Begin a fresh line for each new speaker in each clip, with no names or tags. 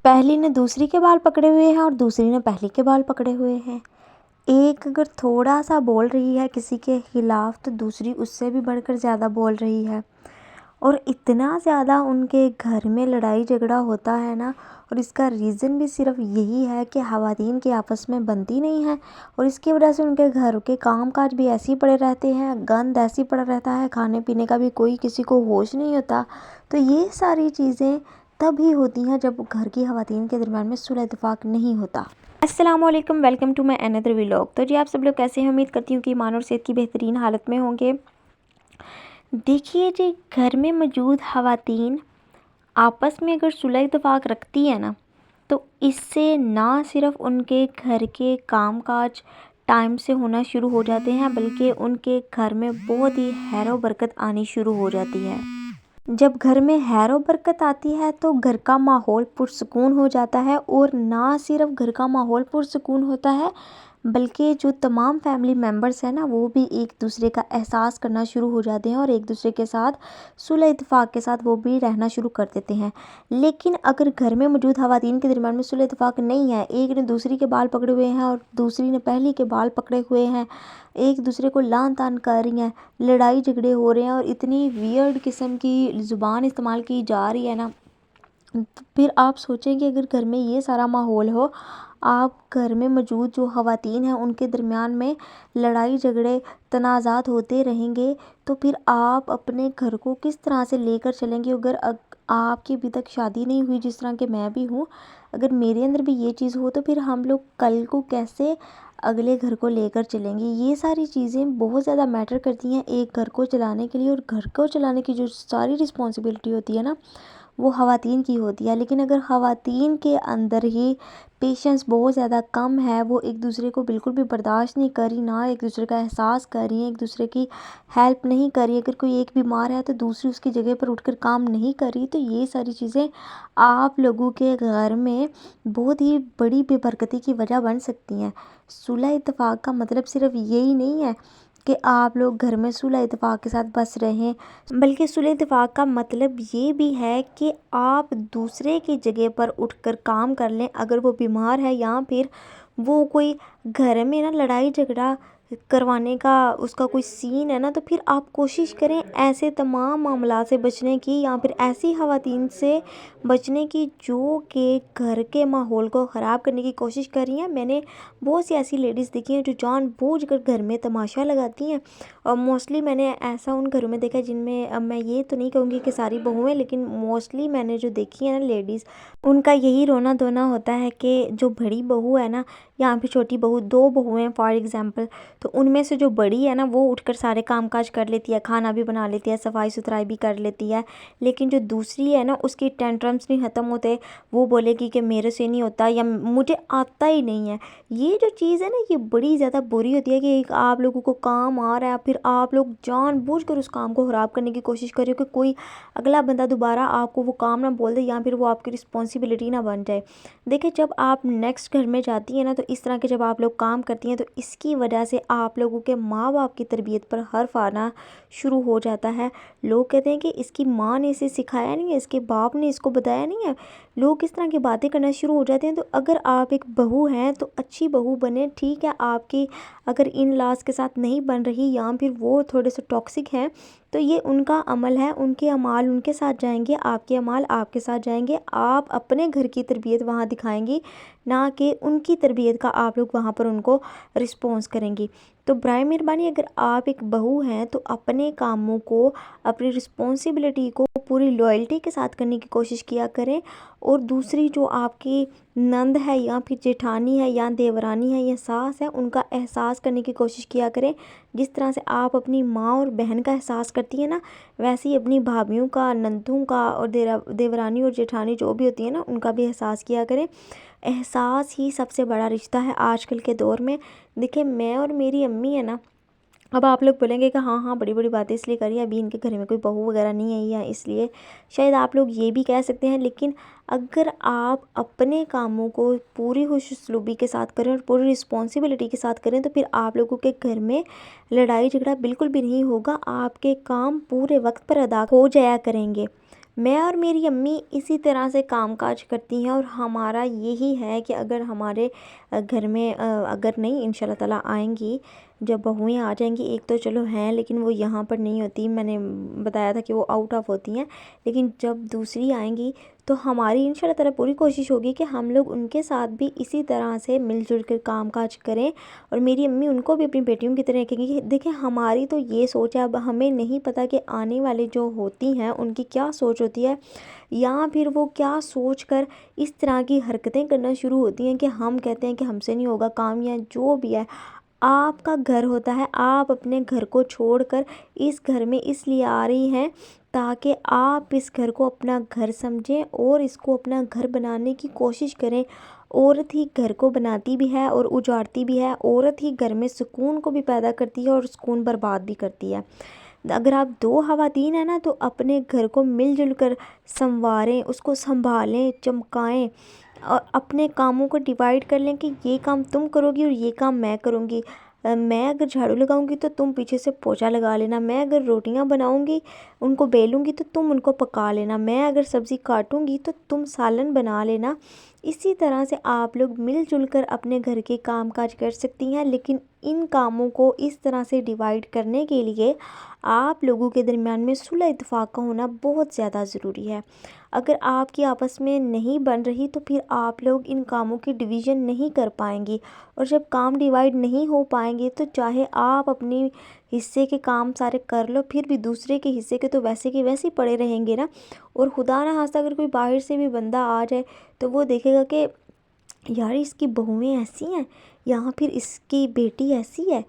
पहली ने दूसरी के बाल पकड़े हुए हैं और दूसरी ने पहली के बाल पकड़े हुए हैं। एक अगर थोड़ा सा बोल रही है किसी के खिलाफ तो दूसरी उससे भी बढ़कर ज़्यादा बोल रही है। और इतना ज़्यादा उनके घर में लड़ाई झगड़ा होता है ना। और इसका रीज़न भी सिर्फ यही है कि ख़वातीन की आपस में बनती नहीं है। और इसकी वजह से उनके घर के काम काज भी ऐसे ही पड़े रहते हैं, गंद ऐसे ही पड़ा रहता है, खाने पीने का भी कोई किसी को होश नहीं होता। तो ये सारी चीज़ें तभी होती हैं जब घर की ख़वातीन के दरम्यान में सुलह इत्तेफाक नहीं होता। अस्सलामुअलैकुम, welcome to my another vlog. तो जी आप सब लोग कैसे हैं? उम्मीद करती हूँ कि ईमान और सेहत की बेहतरीन हालत में होंगे। देखिए जी, घर में मौजूद ख़वातीन आपस में अगर सुलह इत्तेफाक रखती है ना, तो इससे ना सिर्फ उनके घर के काम काज टाइम से होना शुरू हो जाते हैं, बल्कि उनके घर में बहुत ही खैर बरकत आनी शुरू हो जाती है। जब घर में खैर बरकत आती है तो घर का माहौल पुरसुकून हो जाता है। और ना सिर्फ घर का माहौल पुरसुकून होता है, बल्कि जो तमाम फैमिली मेम्बर्स हैं ना, वो भी एक दूसरे का एहसास करना शुरू हो जाते हैं और एक दूसरे के साथ सुलह इत्तेफाक के साथ वो भी रहना शुरू कर देते हैं। लेकिन अगर घर में मौजूद ख़वातीन के दरम्यान में सुलह इत्तेफाक नहीं है, एक ने दूसरी के बाल पकड़े हुए हैं और दूसरी ने पहली के बाल पकड़े हुए हैं, एक दूसरे को लान तान कर रही हैं, लड़ाई झगड़े हो रहे हैं और इतनी वियर्ड किस्म की ज़ुबान इस्तेमाल की जा रही है ना, तो फिर आप सोचेंगे अगर घर में ये सारा माहौल हो, आप घर में मौजूद जो ख़वातीन हैं उनके दरमियान में लड़ाई झगड़े तनाज़ात होते रहेंगे, तो फिर आप अपने घर को किस तरह से लेकर चलेंगे? अगर आपकी अभी तक शादी नहीं हुई, जिस तरह के मैं भी हूँ, अगर मेरे अंदर भी ये चीज़ हो तो फिर हम लोग कल को कैसे अगले घर को लेकर चलेंगे? ये सारी चीज़ें बहुत ज़्यादा मैटर करती हैं एक घर को चलाने के लिए। और घर को चलाने की जो सारी रिस्पॉन्सिबिलिटी होती है ना, वो ख़वातीन की होती है। लेकिन अगर ख़वातीन के अंदर ही पेशेंस बहुत ज़्यादा कम है, वो एक दूसरे को बिल्कुल भी बर्दाश्त नहीं कर रही, ना एक दूसरे का एहसास कर रही हैं, एक दूसरे की हेल्प नहीं कर रही, अगर कोई एक बीमार है तो दूसरी उसकी जगह पर उठकर काम नहीं कर रही, तो ये सारी चीज़ें आप लोगों के घर में बहुत ही बड़ी बेबरकती की वजह बन सकती हैं। सुलह इत्तेफाक का मतलब सिर्फ यही नहीं है कि आप लोग घर में सुलह इत्तेफाक के साथ बस रहें, बल्कि सुलह इत्तेफाक का मतलब ये भी है कि आप दूसरे की जगह पर उठकर काम कर लें। अगर वो बीमार है या फिर वो कोई घर में ना लड़ाई झगड़ा करवाने का उसका कोई सीन है ना, तो फिर आप कोशिश करें ऐसे तमाम मामला से बचने की, या फिर ऐसी ख़वातीन से बचने की जो कि घर के माहौल को ख़राब करने की कोशिश कर रही हैं। मैंने बहुत सी ऐसी लेडीज़ देखी हैं जो जानबूझकर घर में तमाशा लगाती हैं। और मोस्टली मैंने ऐसा उन घरों में देखा है जिनमें, अब मैं ये तो नहीं कहूँगी कि सारी बहुएं, लेकिन मोस्टली मैंने जो देखी है ना लेडीज़, उनका यही रोना धोना होता है कि जो बड़ी बहू है ना, या फिर छोटी बहू, दो बहुएं फॉर एग्जांपल, तो उनमें से जो बड़ी है ना वो उठकर सारे काम काज कर लेती है, खाना भी बना लेती है, सफाई सुथराई भी कर लेती है। लेकिन जो दूसरी है ना, उसकी टेंट्रम्स नहीं ख़त्म होते, वो बोलेगी कि मेरे से नहीं होता या मुझे आता ही नहीं है। ये जो चीज़ है ना, ये बड़ी ज़्यादा बुरी होती है कि एक आप लोगों को काम आ रहा है, फिर आप लोग जानबूझकर उस काम को ख़राब करने की कोशिश कर रहे हो कि कोई अगला बंदा दोबारा आपको वो काम ना बोल दे, या फिर वो आपकी रिस्पॉन्सिबिलिटी ना बन जाए। देखिए, जब आप नेक्स्ट घर में जाती हैं ना, तो इस तरह के जब आप लोग काम करती हैं, तो इसकी वजह से आप लोगों के माँ बाप की तरबियत पर हर्फ आना शुरू हो जाता है। लोग कहते हैं कि इसकी माँ ने इसे सिखाया नहीं है, इसके बाप ने इसको बताया नहीं है। लोग इस तरह की बातें करना शुरू हो जाते हैं। तो अगर आप एक बहू हैं तो अच्छी बहू बने, ठीक है। आपकी अगर इन लॉज के साथ नहीं बन रही, या फिर वो थोड़े से टॉक्सिक हैं, तो ये उनका अमल है, उनके अमाल उनके साथ जाएंगे, आपके अमाल आपके साथ जाएंगे। आप अपने घर की तरबियत वहाँ दिखाएंगी, ना कि उनकी तरबियत का आप लोग वहाँ पर उनको रिस्पॉन्स करेंगी। तो बराए मेहरबानी, अगर आप एक बहू हैं तो अपने कामों को, अपनी रिस्पॉन्सिबिलिटी को पूरी लॉयल्टी के साथ करने की कोशिश किया करें। और दूसरी जो आपकी नंद है, या फिर जेठानी है, या देवरानी है, या सास है, उनका एहसास करने की कोशिश किया करें। जिस तरह से आप अपनी माँ और बहन का एहसास करती हैं ना, वैसे ही अपनी भाभीयों का, नंदों का, और देवरानी और जेठानी जो भी होती है ना, उनका भी एहसास किया करें। एहसास ही सबसे बड़ा रिश्ता है आजकल के दौर में। देखिए, मैं और मेरी अम्मी है ना, अब आप लोग बोलेंगे कि हाँ हाँ बड़ी बड़ी बातें इसलिए करी, अभी इनके घर में कोई बहू वगैरह नहीं आई है इसलिए, शायद आप लोग ये भी कह सकते हैं। लेकिन अगर आप अपने कामों को पूरी खुशउस्लूबी के साथ करें और पूरी रिस्पॉन्सिबिलिटी के साथ करें, तो फिर आप लोगों के घर में लड़ाई झगड़ा बिल्कुल भी नहीं होगा। आपके काम पूरे वक्त पर अदा हो जाया करेंगे। मैं और मेरी अम्मी इसी तरह से कामकाज करती हैं और हमारा यही है कि अगर हमारे घर में अगर नहीं इंशाल्लाह ताला आएंगी, जब बहुएं आ जाएंगी, एक तो चलो हैं लेकिन वो यहाँ पर नहीं होती, मैंने बताया था कि वो आउट ऑफ होती हैं, लेकिन जब दूसरी आएंगी तो हमारी इंशाल्लाह ताला पूरी कोशिश होगी कि हम लोग उनके साथ भी इसी तरह से मिलजुल कर कामकाज करें। और मेरी अम्मी उनको भी अपनी बेटियों की तरह रखेंगी कि देखिए हमारी तो ये सोच है, अब हमें नहीं पता कि आने वाले जो होती हैं उनकी क्या सोच होती है, या फिर वो क्या सोच कर इस तरह की हरकतें करना शुरू होती हैं कि हम कहते हैं कि हमसे नहीं होगा काम, या जो भी है। आपका घर होता है, आप अपने घर को छोड़कर इस घर में इसलिए आ रही हैं ताकि आप इस घर को अपना घर समझें और इसको अपना घर बनाने की कोशिश करें। औरत ही घर को बनाती भी है और उजाड़ती भी है, औरत ही घर में सुकून को भी पैदा करती है और सुकून बर्बाद भी करती है। अगर आप दो ख़वातीन हैं ना, तो अपने घर को मिलजुल कर संवारें, उसको संभालें, चमकाएं और अपने कामों को डिवाइड कर लें कि ये काम तुम करोगी और ये काम मैं करूँगी। मैं अगर झाड़ू लगाऊंगी तो तुम पीछे से पोछा लगा लेना, मैं अगर रोटियां बनाऊंगी उनको बेलूंगी तो तुम उनको पका लेना, मैं अगर सब्ज़ी काटूंगी तो तुम सालन बना लेना। इसी तरह से आप लोग मिलजुल कर अपने घर के काम काज कर सकती हैं, लेकिन इन कामों को इस तरह से डिवाइड करने के लिए आप लोगों के दरमियान में सुलह इत्तेफाक का होना बहुत ज़्यादा ज़रूरी है। अगर आपकी आपस में नहीं बन रही तो फिर आप लोग इन कामों की डिवीज़न नहीं कर पाएंगी, और जब काम डिवाइड नहीं हो पाएंगे तो चाहे आप अपनी हिस्से के काम सारे कर लो, फिर भी दूसरे के हिस्से के तो वैसे के वैसे ही पड़े रहेंगे ना। और खुदा ना खास्ता अगर कोई बाहर से भी बंदा आ जाए तो वो देखेगा कि यार इसकी बहुएं ऐसी हैं, या फिर इसकी बेटी ऐसी है,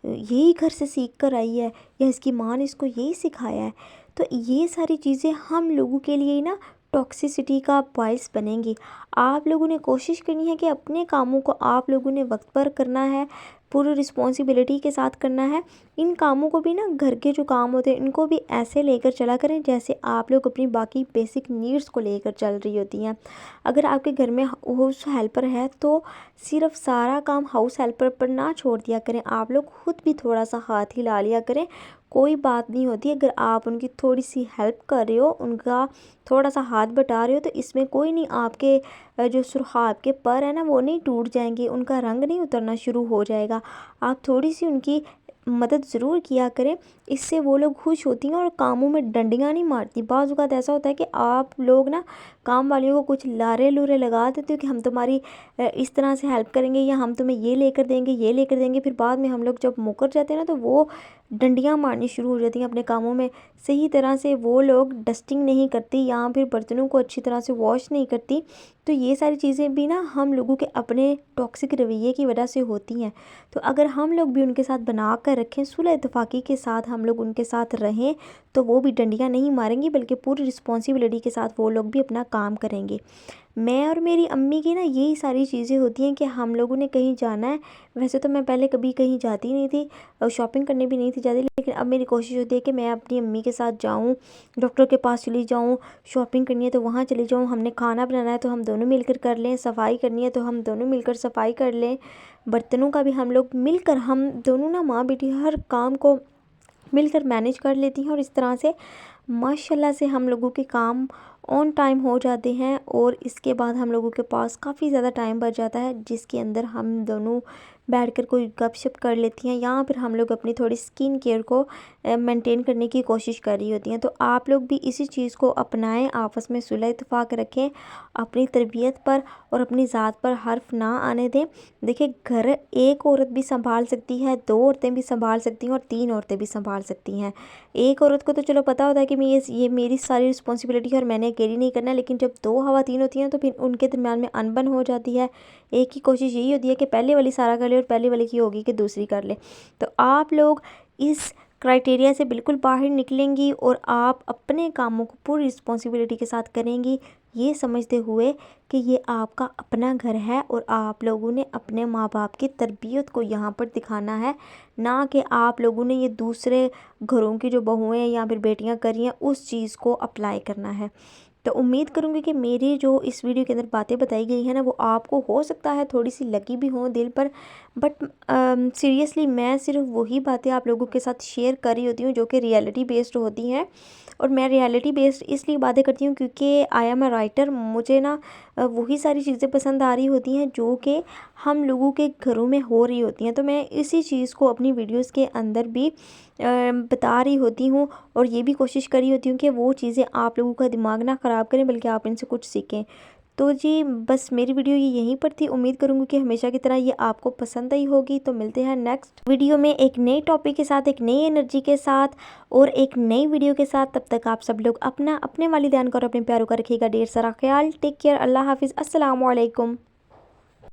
यही घर से सीख कर आई है, या इसकी माँ ने इसको यही सिखाया है। तो ये सारी चीज़ें हम लोगों के लिए ना टॉक्सिसिटी का बायस बनेंगी। आप लोगों ने कोशिश करनी है कि अपने कामों को आप लोगों ने वक्त पर करना है, पूरी रिस्पॉन्सिबिलिटी के साथ करना है। इन कामों को भी ना, घर के जो काम होते हैं इनको भी ऐसे लेकर चला करें जैसे आप लोग अपनी बाकी बेसिक नीड्स को लेकर चल रही होती हैं। अगर आपके घर में हाउस हेल्पर है तो सिर्फ सारा काम हाउस हेल्पर पर ना छोड़ दिया करें, आप लोग खुद भी थोड़ा सा हाथ हिला लिया करें। कोई बात नहीं होती अगर आप उनकी थोड़ी सी हेल्प कर रहे हो, उनका थोड़ा सा हाथ बटा रहे हो, तो इसमें कोई नहीं, आपके जो सुरखाब के पर है ना वो नहीं टूट जाएंगे, उनका रंग नहीं उतरना शुरू हो जाएगा। आप थोड़ी सी उनकी मदद ज़रूर किया करें, इससे वो लोग खुश होती हैं और कामों में डंडियाँ नहीं मारती। बाज़ औक़ात ऐसा होता है कि आप लोग ना काम वालियों को कुछ लारे लूरे लगा देते हो कि हम तुम्हारी इस तरह से हेल्प करेंगे, या हम तुम्हें ये लेकर देंगे ये लेकर देंगे, फिर बाद में हम लोग जब मुकर जाते हैं ना तो वो डंडियाँ मारनी शुरू हो जाती हैं अपने कामों में। सही तरह से वो लोग डस्टिंग नहीं करती या फिर बर्तनों को अच्छी तरह से वॉश नहीं करती। तो ये सारी चीज़ें भी ना हम लोगों के अपने टॉक्सिक रवैये की वजह से होती हैं। तो अगर हम लोग भी उनके साथ बना कर रखें, सुलह इत्तफ़ाक़ी के साथ हम लोग उनके साथ रहें, तो वो भी डंडियाँ नहीं मारेंगी, बल्कि पूरी रिस्पॉन्सिबिलिटी के साथ वो लोग भी अपना काम करेंगे। मैं और मेरी अम्मी की ना यही सारी चीज़ें होती हैं कि हम लोगों ने कहीं जाना है। वैसे तो मैं पहले कभी कहीं जाती नहीं थी और शॉपिंग करने भी नहीं थी जाती, लेकिन अब मेरी कोशिश होती है कि मैं अपनी अम्मी के साथ जाऊं, डॉक्टर के पास चली जाऊं, शॉपिंग करनी है तो वहाँ चली जाऊं, हमने खाना बनाना है तो हम दोनों मिलकर कर लें, सफाई करनी है तो हम दोनों मिलकर सफाई कर लें, बर्तनों का भी हम लोग मिलकर, हम दोनों ना माँ बेटी हर काम को मिलकर मैनेज कर लेती हैं। और इस तरह से माशाल्लाह से हम लोगों के काम ऑन टाइम हो जाते हैं, और इसके बाद हम लोगों के पास काफ़ी ज़्यादा टाइम बच जाता है जिसके अंदर हम दोनों बैठकर कोई गपशप कर लेती हैं, या फिर हम लोग अपनी थोड़ी स्किन केयर को मेंटेन करने की कोशिश कर रही होती हैं। तो आप लोग भी इसी चीज़ को अपनाएं, आपस में सुलह इत्तेफाक रखें, अपनी तरबियत पर और अपनी ज़ात पर हर्फ ना आने दें। देखिए घर एक औरत भी संभाल सकती है, दो औरतें भी संभाल सकती हैं और तीन औरतें भी संभाल सकती हैं। एक औरत को तो चलो पता होता है कि मैं ये मेरी सारी रिस्पॉन्सिबिलिटी है और मैंने अकेली नहीं करना, लेकिन जब दो ख़वातीन होती हैं तो फिर उनके दरमियान में अनबन हो जाती है। एक की कोशिश यही होती है कि पहले वाली सारा कर ले और पहले वाली की होगी कि दूसरी कर ले। तो आप लोग इस क्राइटेरिया से बिल्कुल बाहर निकलेंगी और आप अपने कामों को पूरी रिस्पॉन्सिबिलिटी के साथ करेंगी, ये समझते हुए कि ये आपका अपना घर है और आप लोगों ने अपने माँ बाप की तरबियत को यहाँ पर दिखाना है, ना कि आप लोगों ने ये दूसरे घरों की जो बहुएं या फिर बेटियाँ कर रही हैं उस चीज़ को अप्लाई करना है। तो उम्मीद करूँगी कि मेरी जो इस वीडियो के अंदर बातें बताई गई हैं ना, वो आपको हो सकता है थोड़ी सी लगी भी हों दिल पर, बट सीरियसली मैं सिर्फ वही बातें आप लोगों के साथ शेयर कर रही होती हूँ जो कि रियलिटी बेस्ड होती हैं। और मैं रियलिटी बेस्ड इसलिए बातें करती हूँ क्योंकि आई एम अ राइटर, मुझे ना वही सारी चीज़ें पसंद आ रही होती हैं जो कि हम लोगों के घरों में हो रही होती हैं। तो मैं इसी चीज़ को अपनी वीडियोस के अंदर भी बता रही होती हूँ और ये भी कोशिश कर रही होती हूँ कि वो चीज़ें आप लोगों का दिमाग ना ख़राब करें, बल्कि आप इनसे कुछ सीखें। तो जी बस मेरी वीडियो ये यहीं पर थी। उम्मीद करूँगी कि हमेशा की तरह ये आपको पसंद आई होगी। तो मिलते हैं नेक्स्ट वीडियो में एक नए टॉपिक के साथ, एक नई एनर्जी के साथ और एक नई वीडियो के साथ। तब तक आप सब लोग अपना अपने वालिदैन का और अपने प्यारों का रखिएगा ढेर सारा ख्याल। Take care. अल्लाह हाफिज़। अस्सलाम वालेकुम।